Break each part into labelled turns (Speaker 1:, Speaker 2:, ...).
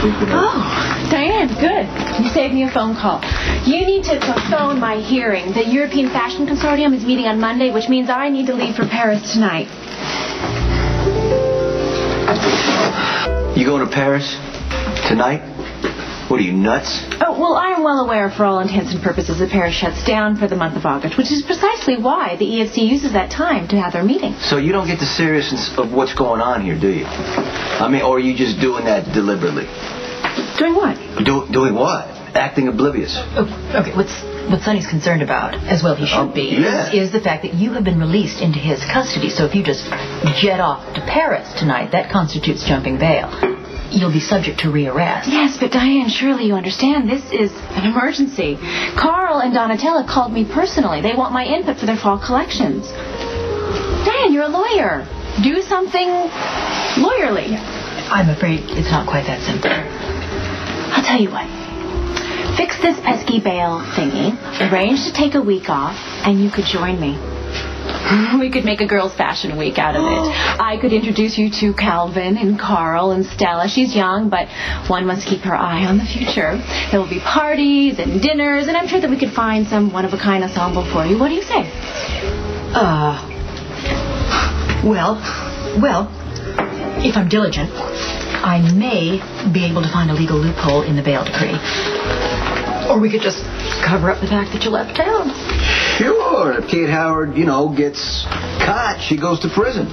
Speaker 1: Oh, Diane, good. You saved me a phone call. You need to postpone my hearing. The European Fashion Consortium is meeting on Monday, which means I need to leave for Paris tonight.
Speaker 2: You going to Paris tonight? What are you, nuts?
Speaker 1: Oh, well, I am well aware for all intents and purposes that Paris shuts down for the month of August, which is precisely why the EFC uses that time to have their meeting.
Speaker 2: So you don't get the seriousness of what's going on here, do you? I mean, or are you just doing that deliberately?
Speaker 1: Doing what?
Speaker 2: Doing what? Acting oblivious.
Speaker 3: Oh, okay, what Sonny's concerned about, as well he should be, is the fact that you have been released into his custody. So if you just jet off to Paris tonight, that constitutes jumping bail. You'll be subject to rearrest.
Speaker 1: Yes, but Diane, surely you understand this is an emergency. Carl and Donatella called me personally. They want my input for their fall collections. Diane, you're a lawyer. Do something lawyerly.
Speaker 3: I'm afraid it's not quite that simple.
Speaker 1: I'll tell you what. Fix this pesky bail thingy, arrange to take a week off, and you could join me. We could make a girls' fashion week out of it. I could introduce you to Calvin and Carl and Stella. She's young, but one must keep her eye on the future. There will be parties and dinners, and I'm sure that we could find some one-of-a-kind ensemble for you. What do you say?
Speaker 3: Well, if I'm diligent, I may be able to find a legal loophole in the bail decree. Or we could just cover up the fact that you left town.
Speaker 2: Sure. If Kate Howard, gets caught, she goes to prison.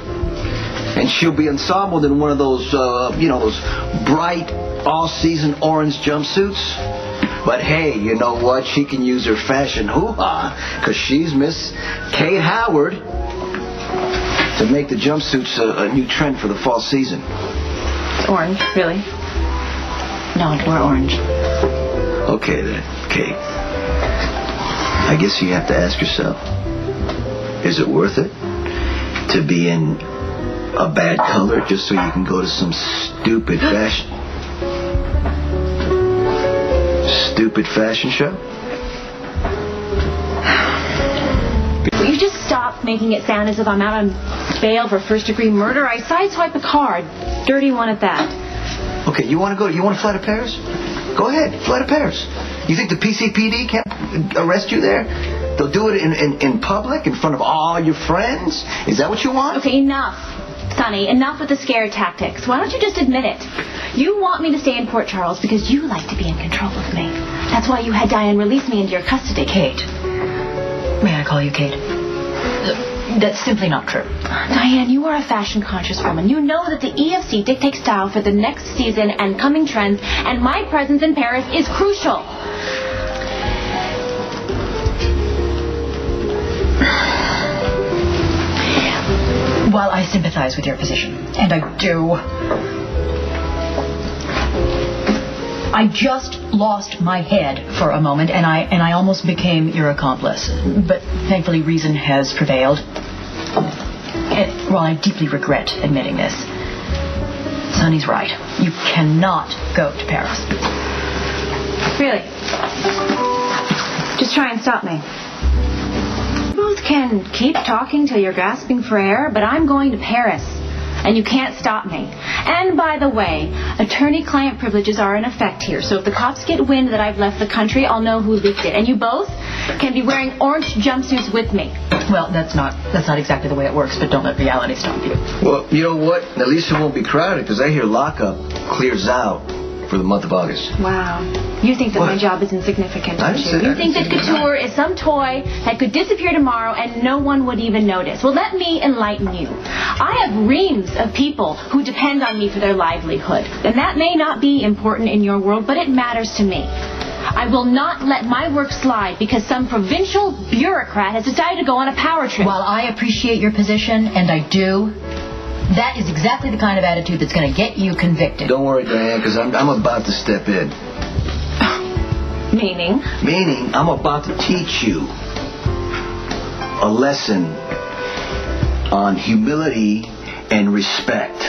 Speaker 2: And she'll be ensembled in one of those, those bright, all-season orange jumpsuits. But hey, you know what? She can use her fashion hoo-ha, because she's Miss Kate Howard, to make the jumpsuits a new trend for the fall season.
Speaker 1: Orange, really? No, we're orange.
Speaker 2: Okay, then, Kate. I guess you have to ask yourself, is it worth it to be in a bad color just so you can go to some stupid fashion show?
Speaker 1: Will you just stop making it sound as if I'm out on bail for first-degree murder? I sideswipe a car, dirty one at that.
Speaker 2: Okay, you want to fly to Paris? Go ahead, fly to Paris. You think the PCPD can't arrest you there? They'll do it in public, in front of all your friends? Is that what you want?
Speaker 1: Okay, enough. Sonny, enough with the scare tactics. Why don't you just admit it? You want me to stay in Port Charles because you like to be in control of me. That's why you had Diane release me into your custody.
Speaker 3: Kate. May I call you Kate? That's simply not true.
Speaker 1: Diane, you are a fashion-conscious woman. You know that the EFC dictates style for the next season and coming trends, and my presence in Paris is crucial.
Speaker 3: While I sympathize with your position, and I do, I just lost my head for a moment, and I almost became your accomplice. But thankfully, reason has prevailed. And while I deeply regret admitting this, Sonny's right. You cannot go to Paris.
Speaker 1: Really? Just try and stop me. You both can keep talking till you're gasping for air, but I'm going to Paris. And you can't stop me. And by the way, attorney-client privileges are in effect here. So if the cops get wind that I've left the country, I'll know who leaked it. And you both can be wearing orange jumpsuits with me.
Speaker 3: Well, that's not exactly the way it works, but don't let reality stop you.
Speaker 2: Well, you know what? At least it won't be crowded, because I hear lockup clears out for the month of August.
Speaker 1: Wow. You think that my job is insignificant, don't you? You think that couture is some toy that could disappear tomorrow and no one would even notice. Well, let me enlighten you. I have reams of people who depend on me for their livelihood. And that may not be important in your world, but it matters to me. I will not let my work slide because some provincial bureaucrat has decided to go on a power trip.
Speaker 3: While I appreciate your position, and I do, that is exactly the kind of attitude that's going to get you convicted.
Speaker 2: Don't worry, Diane, because I'm about to step in.
Speaker 1: Meaning?
Speaker 2: Meaning, I'm about to teach you a lesson on humility and respect.